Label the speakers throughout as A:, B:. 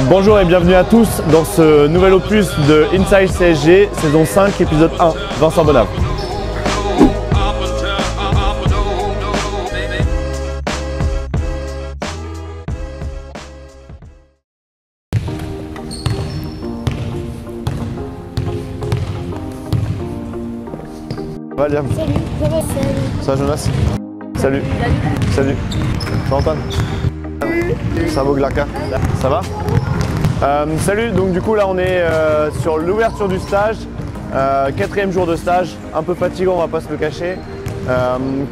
A: Bonjour et bienvenue à tous dans ce nouvel opus de Inside CSG, saison 5, épisode 1, Vincent Bonave. Ça va Liam?
B: Salut, ça va, salut.
A: Ça va Jonas? Salut. Salut. Ça va Antoine? Ça va Glaka? Ça va? Salut, donc du coup là on est sur l'ouverture du stage, 4e jour de stage, un peu fatigant, on va pas se le cacher.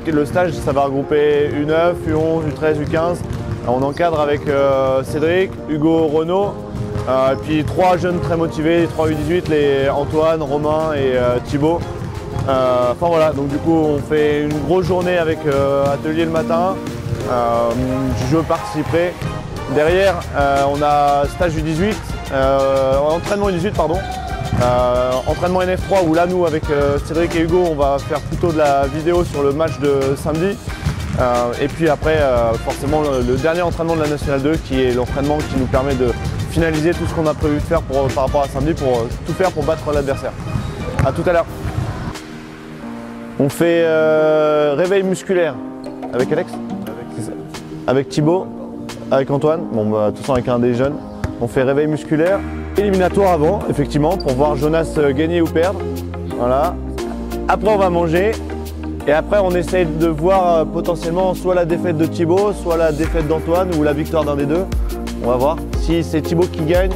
A: Le stage ça va regrouper U9, U11, U13, U15. On encadre avec Cédric, Hugo, Renaud, et puis 3 jeunes très motivés, les 3 U18, les Antoine, Romain et Thibaut. Enfin voilà, donc du coup on fait une grosse journée avec atelier le matin, je participerai. Derrière on a stage U18, entraînement U18 pardon, entraînement NF3 où là nous avec Cédric et Hugo on va faire plutôt de la vidéo sur le match de samedi. Et puis après forcément le dernier entraînement de la Nationale 2 qui est l'entraînement qui nous permet de finaliser tout ce qu'on a prévu de faire par rapport à samedi pour tout faire pour battre l'adversaire. A tout à l'heure. On fait réveil musculaire avec Alex, avec Thibaut, avec Antoine, bon bah de toute façon avec un des jeunes. On fait réveil musculaire, éliminatoire avant, effectivement, pour voir Jonas gagner ou perdre. Voilà. Après on va manger et après on essaye de voir potentiellement soit la défaite de Thibaut, soit la défaite d'Antoine ou la victoire d'un des deux. On va voir. Si c'est Thibaut qui gagne,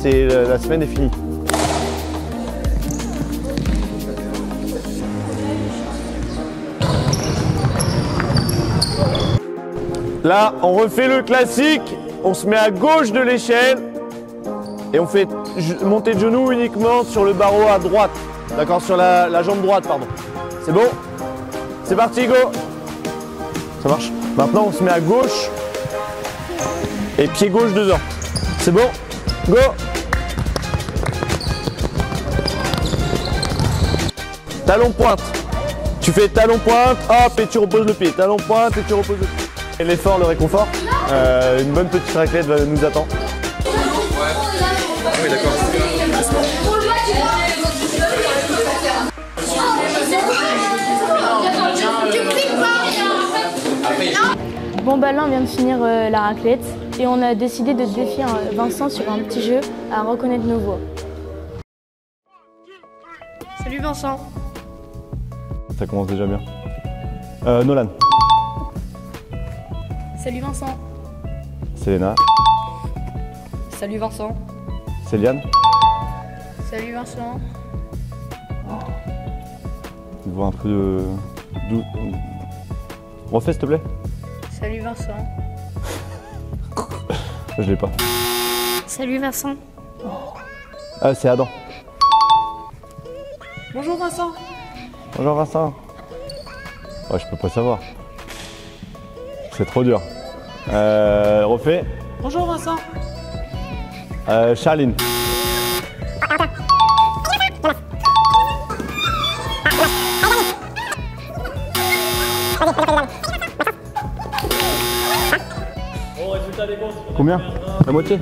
A: la semaine est finie. Là, on refait le classique, on se met à gauche de l'échelle et on fait monter de genoux uniquement sur le barreau à droite. D'accord, sur la jambe droite, pardon. C'est bon? C'est parti, go! Ça marche? Maintenant, on se met à gauche et pied gauche dedans. C'est bon? Go! Talon pointe. Tu fais talon pointe, hop, et tu reposes le pied. Talon pointe et tu reposes le pied. Et l'effort, le réconfort, une bonne petite raclette nous attend.
C: Oui, d'accord.
B: Bon bah là on vient de finir la raclette et on a décidé de défier Vincent sur un petit jeu à reconnaître nos voix. Salut Vincent.
A: Ça commence déjà bien. Nolan.
B: Salut Vincent.
A: Selena.
B: Salut Vincent.
A: Céliane.
B: Salut Vincent.
A: Une voix un peu de... Refais s'il te plaît.
B: Salut Vincent.
A: Je l'ai pas.
B: Salut Vincent.
A: Ah, c'est Adam.
B: Bonjour Vincent.
A: Bonjour Vincent. Ouais, je peux pas savoir. C'est trop dur. Refais.
B: Bonjour Vincent.
A: Charline. Combien? La moitié?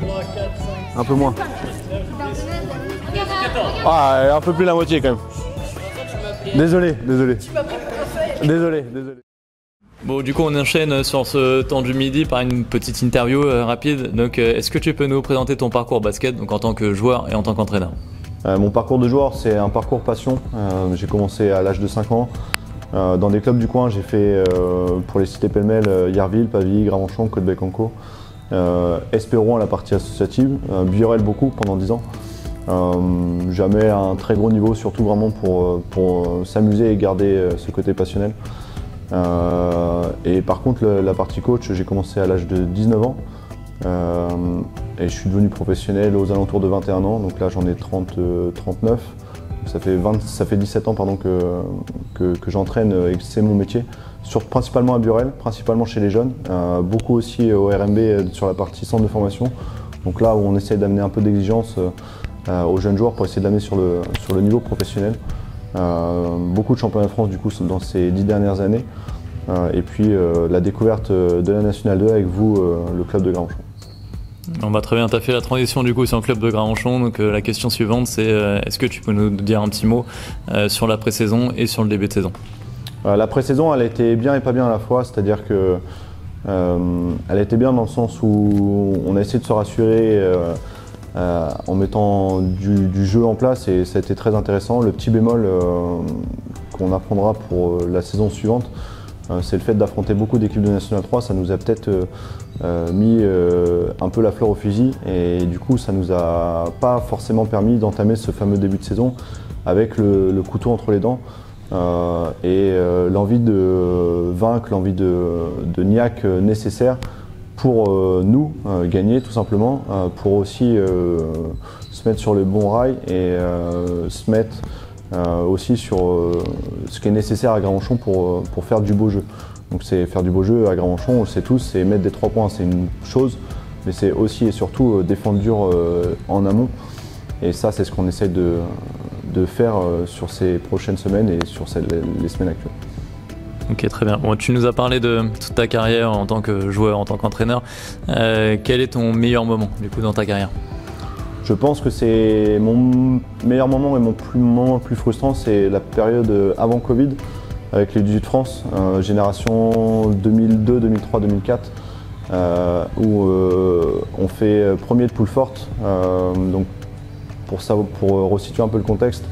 A: Un peu moins. Ah, un peu plus la moitié quand même. Désolé. Désolé.
D: Bon, du coup, on enchaîne sur ce temps du midi par une petite interview rapide. Donc, est-ce que tu peux nous présenter ton parcours basket, donc en tant que joueur et en tant qu'entraîneur?
A: Mon parcours de joueur, c'est un parcours passion. J'ai commencé à l'âge de 5 ans. Dans des clubs du coin, j'ai fait, pour les cités pêle-mêle, Yarville, Pavie, Gravenchon, Côte-Bec-en-Caux, Espéron à la partie associative, Biorel beaucoup pendant 10 ans. Jamais à un très gros niveau, surtout vraiment pour s'amuser et garder ce côté passionnel. Et par contre, la partie coach, j'ai commencé à l'âge de 19 ans et je suis devenu professionnel aux alentours de 21 ans, donc là j'en ai 39. Ça fait 17 ans pardon, que j'entraîne et que c'est mon métier, principalement à Biorel, principalement chez les jeunes, beaucoup aussi au RMB sur la partie centre de formation, donc là où on essaie d'amener un peu d'exigence aux jeunes joueurs pour essayer de l'amener sur le niveau professionnel. Beaucoup de championnats de France du coup dans ces 10 dernières années et puis la découverte de la Nationale 2 avec vous, le club de Gravenchon.
D: Bon, bah, très bien, tu as fait la transition du coup sur le club de Gravenchon. Donc la question suivante, c'est est-ce que tu peux nous dire un petit mot sur la pré-saison et sur le début de saison?
A: La pré-saison, elle a été bien et pas bien à la fois, c'est-à-dire que elle a été bien dans le sens où on a essayé de se rassurer en mettant du jeu en place et ça a été très intéressant. Le petit bémol qu'on apprendra pour la saison suivante, c'est le fait d'affronter beaucoup d'équipes de National 3. Ça nous a peut-être mis un peu la fleur au fusil et du coup ça nous a pas forcément permis d'entamer ce fameux début de saison avec le couteau entre les dents et l'envie de vaincre, l'envie de niaque nécessaire pour nous gagner tout simplement, pour aussi se mettre sur le bon rail et se mettre aussi sur ce qui est nécessaire à Gravenchon pour faire du beau jeu. Donc c'est faire du beau jeu à Gravenchon, on le sait tous, c'est mettre des 3 points, c'est une chose, mais c'est aussi et surtout défendre dur en amont. Et ça, c'est ce qu'on essaie de faire sur ces prochaines semaines et sur les semaines actuelles.
D: Ok, très bien. Bon, tu nous as parlé de toute ta carrière en tant que joueur, en tant qu'entraîneur. Quel est ton meilleur moment du coup dans ta carrière?
A: Je pense que c'est mon meilleur moment et mon moment le plus frustrant, c'est la période avant Covid avec les 18 France, génération 2002, 2003, 2004, où on fait premier de poule forte. Donc pour resituer un peu le contexte,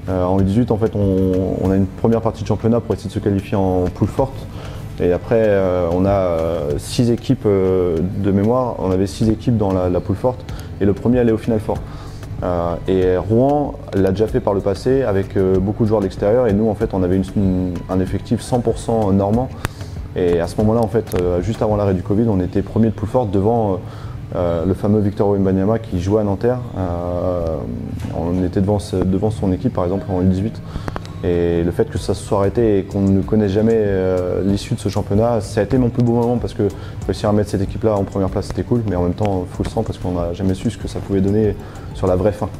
A: en U18 en fait on a une première partie de championnat pour essayer de se qualifier en poule forte. Et après on a 6 équipes de mémoire, on avait 6 équipes dans la poule forte et le premier allait au Final Four. Et Rouen l'a déjà fait par le passé avec beaucoup de joueurs de l'extérieur et nous en fait on avait un effectif 100% normand et à ce moment-là en fait juste avant l'arrêt du Covid on était premier de poule forte devant le fameux Victor Wembanyama qui jouait à Nanterre. On était devant son équipe par exemple en U18 et le fait que ça se soit arrêté et qu'on ne connaisse jamais l'issue de ce championnat, ça a été mon plus beau moment parce que réussir à mettre cette équipe là en première place c'était cool mais en même temps frustrant parce qu'on n'a jamais su ce que ça pouvait donner sur la vraie fin.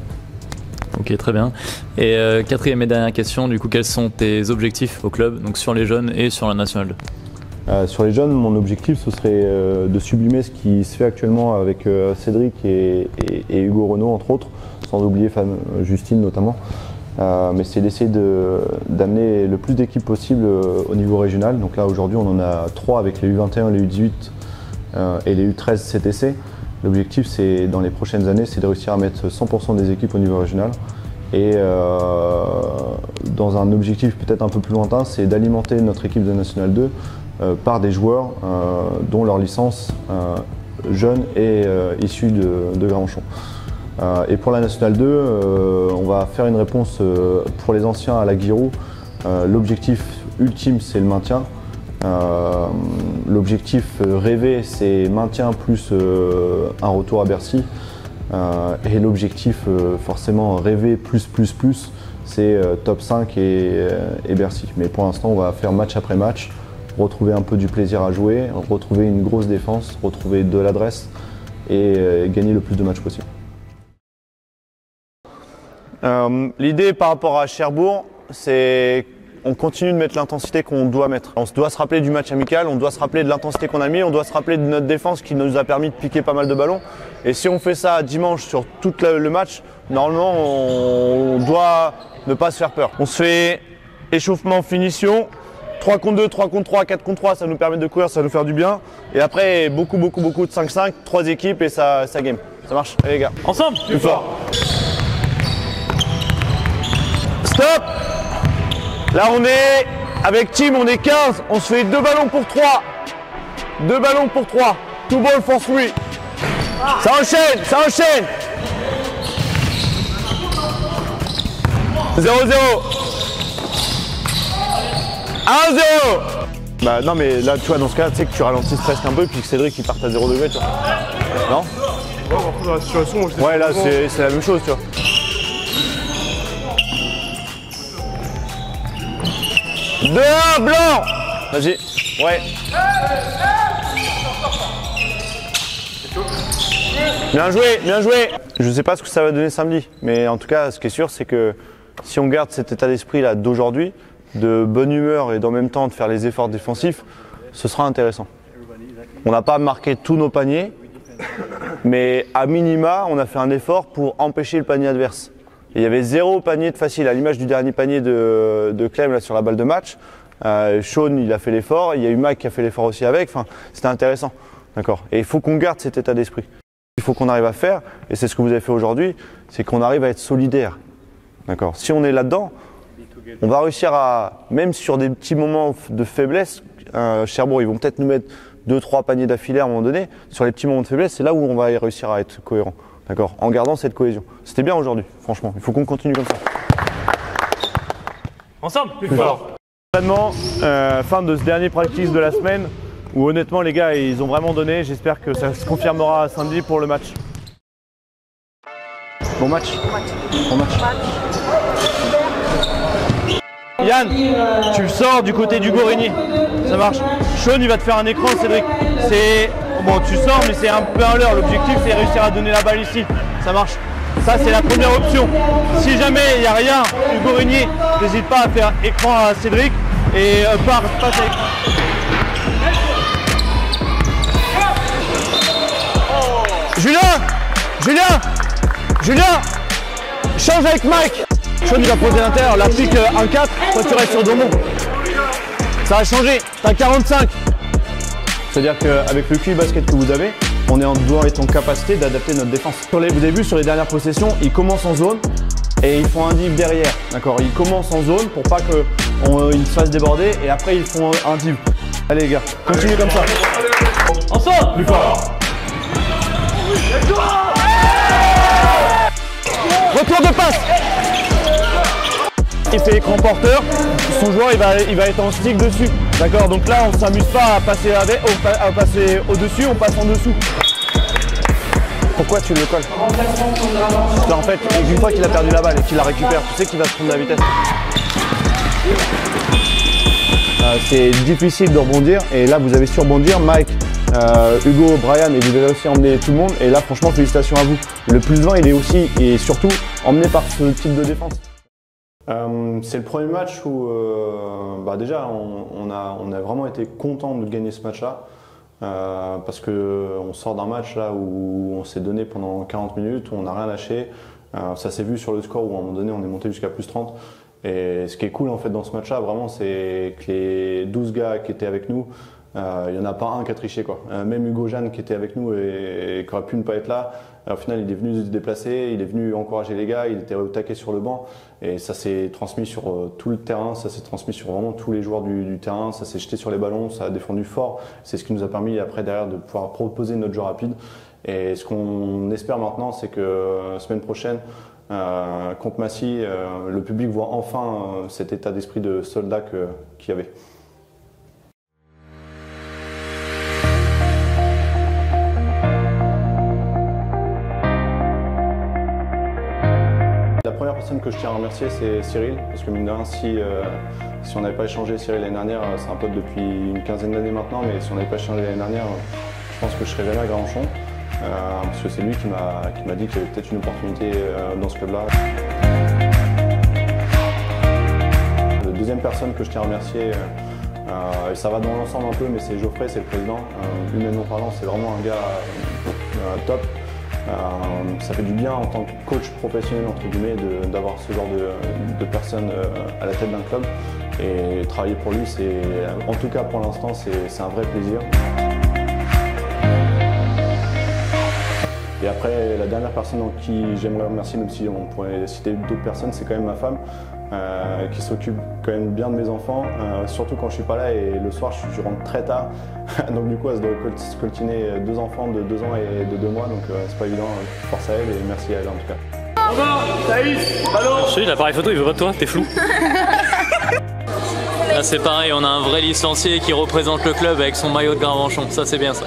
D: Ok, très bien. Et quatrième et dernière question, du coup quels sont tes objectifs au club, donc sur les jeunes et sur la Nationale 2?
A: Sur les jeunes, mon objectif ce serait de sublimer ce qui se fait actuellement avec Cédric et Hugo Renaud entre autres, sans oublier Justine notamment. Mais c'est d'essayer d'amener le plus d'équipes possible au niveau régional. Donc là aujourd'hui on en a 3 avec les U21, les U18 et les U13 CTC. L'objectif c'est dans les prochaines années c'est de réussir à mettre 100% des équipes au niveau régional. Et dans un objectif peut-être un peu plus lointain, c'est d'alimenter notre équipe de National 2 par des joueurs dont leur licence jeune est issue de Gravenchon. Et pour la Nationale 2, on va faire une réponse pour les anciens à la Giroud. L'objectif ultime, c'est le maintien. L'objectif rêvé, c'est maintien plus un retour à Bercy. Et l'objectif forcément rêvé plus, c'est top 5 et Bercy. Mais pour l'instant, on va faire match après match, retrouver un peu du plaisir à jouer, retrouver une grosse défense, retrouver de l'adresse et gagner le plus de matchs possible. L'idée par rapport à Cherbourg, c'est qu'on continue de mettre l'intensité qu'on doit mettre. On doit se rappeler du match amical, on doit se rappeler de l'intensité qu'on a mis, on doit se rappeler de notre défense qui nous a permis de piquer pas mal de ballons. Et si on fait ça dimanche sur tout le match, normalement on doit ne pas se faire peur. On se fait échauffement, finition, 3 contre 2, 3 contre 3, 4 contre 3, ça nous permet de courir, ça va nous faire du bien. Et après beaucoup de 5-5, 3 équipes et ça game. Ça marche, allez les gars.
D: Ensemble,
A: plus fort. Stop! Là on est avec team, on est 15, on se fait 2 ballons pour 3. 2 ballons pour 3. 2 balls for 3. Ça enchaîne, ça enchaîne. 0-0. 1-0. Bah non mais là tu vois dans ce cas tu sais que tu ralentisses presque un peu puis que Cédric il parte à 0 degré tu vois. Non?
C: Dans la situation,
A: ouais là c'est la même chose tu vois. 2-1 blanc. Vas-y. Ouais. Bien joué, bien joué. Je sais pas ce que ça va donner samedi, mais en tout cas, ce qui est sûr, c'est que si on garde cet état d'esprit là d'aujourd'hui, de bonne humeur et en même temps de faire les efforts défensifs, ce sera intéressant. On n'a pas marqué tous nos paniers, mais à minima, on a fait un effort pour empêcher le panier adverse. Et il y avait 0 panier de facile, à l'image du dernier panier de Clem là, sur la balle de match. Sean, il a fait l'effort, il y a eu Mike qui a fait l'effort aussi avec, enfin, c'était intéressant. D'accord. Et il faut qu'on garde cet état d'esprit. Il faut qu'on arrive à faire, et c'est ce que vous avez fait aujourd'hui, c'est qu'on arrive à être solidaire. D'accord. Si on est là-dedans, on va réussir à, même sur des petits moments de faiblesse, Cherbourg, ils vont peut-être nous mettre 2-3 paniers d'affilée à un moment donné. Sur les petits moments de faiblesse, c'est là où on va réussir à être cohérent. D'accord. En gardant cette cohésion. C'était bien aujourd'hui, franchement. Il faut qu'on continue comme ça.
C: Ensemble, plus fort.
A: Finalement, fin de ce dernier practice de la semaine, où honnêtement les gars, ils ont vraiment donné. J'espère que ça se confirmera samedi pour le match. Bon match. Bon match. Yann, tu le sors du côté du Gorigny. Ça marche. Sean, il va te faire un écran, Cédric. C'est bon, tu sors, mais c'est un peu un leurre. L'objectif, c'est réussir à donner la balle ici. Ça marche. Ça, c'est la première option. Si jamais il n'y a rien, Hugo Régnier, n'hésite pas à faire écran à Cédric et passe avec. Julien, change avec Mike. Sean, il va poser l'intérieur, la pique 1-4, toi tu restes sur Domon. Ça a changé, t'as 45. C'est-à-dire qu'avec le QI basket que vous avez, on doit être en capacité d'adapter notre défense. Vous avez vu sur les dernières possessions, ils commencent en zone et ils font un div derrière. D'accord, ils commencent en zone pour pas qu'ils se fassent déborder et après ils font un div. Allez les gars, continuez comme ça.
C: Ensemble, plus fort.
A: Retour de passe. Il fait écran porteur, son joueur il va être en stick dessus. D'accord, donc là on ne s'amuse pas à passer au-dessus, on passe en dessous. Pourquoi tu le colles? Là en fait, une fois qu'il a perdu la balle et qu'il la récupère, tu sais qu'il va se prendre la vitesse. C'est difficile de rebondir et là vous avez su rebondir. Mike, Hugo, Brian et vous avez aussi emmené tout le monde et là franchement félicitations à vous. Le plus 20 il est aussi et surtout emmené par ce type de défense. C'est le premier match où déjà on a vraiment été content de gagner ce match-là parce qu'on sort d'un match là où on s'est donné pendant 40 minutes, où on n'a rien lâché. Ça s'est vu sur le score où à un moment donné on est monté jusqu'à plus 30. Et ce qui est cool en fait dans ce match-là, vraiment, c'est que les 12 gars qui étaient avec nous, il n'y en a pas un qui a triché quoi. Même Hugo Jeanne qui était avec nous et qui aurait pu ne pas être là, au final il est venu se déplacer, il est venu encourager les gars, il était au taquet sur le banc et ça s'est transmis sur tout le terrain, ça s'est transmis sur vraiment tous les joueurs du terrain, ça s'est jeté sur les ballons, ça a défendu fort. C'est ce qui nous a permis après derrière de pouvoir proposer notre jeu rapide. Et ce qu'on espère maintenant, c'est que semaine prochaine, contre Massy, le public voit enfin cet état d'esprit de soldat qu'il y avait. La première personne que je tiens à remercier, c'est Cyril, parce que mine de rien, si on n'avait pas échangé Cyril l'année dernière, c'est un pote depuis une quinzaine d'années maintenant, mais si on n'avait pas échangé l'année dernière, je pense que je serais jamais à Gravenchon. Parce que c'est lui qui m'a dit qu'il y avait peut-être une opportunité dans ce club-là. La deuxième personne que je tiens à remercier, et ça va dans l'ensemble un peu, mais c'est Geoffrey, c'est le président. Humainement parlant, c'est vraiment un gars top. Ça fait du bien en tant que coach professionnel entre guillemets d'avoir ce genre de personnes à la tête d'un club. Et travailler pour lui, en tout cas pour l'instant, c'est un vrai plaisir. Et après, la dernière personne en qui j'aimerais remercier, même si on pourrait citer d'autres personnes, c'est quand même ma femme qui s'occupe quand même bien de mes enfants, surtout quand je suis pas là et le soir je rentre très tard. Donc du coup, elle se doit coltiner 2 enfants de 2 ans et de 2 mois, donc c'est pas évident. Force à elle et merci à elle en tout cas.
C: Bonjour, Thaïs, ballon.
D: Je te dis, l'appareil photo il veut pas de toi, t'es flou. Là c'est pareil, on a un vrai licencié qui représente le club avec son maillot de Gravenchon, ça c'est bien ça.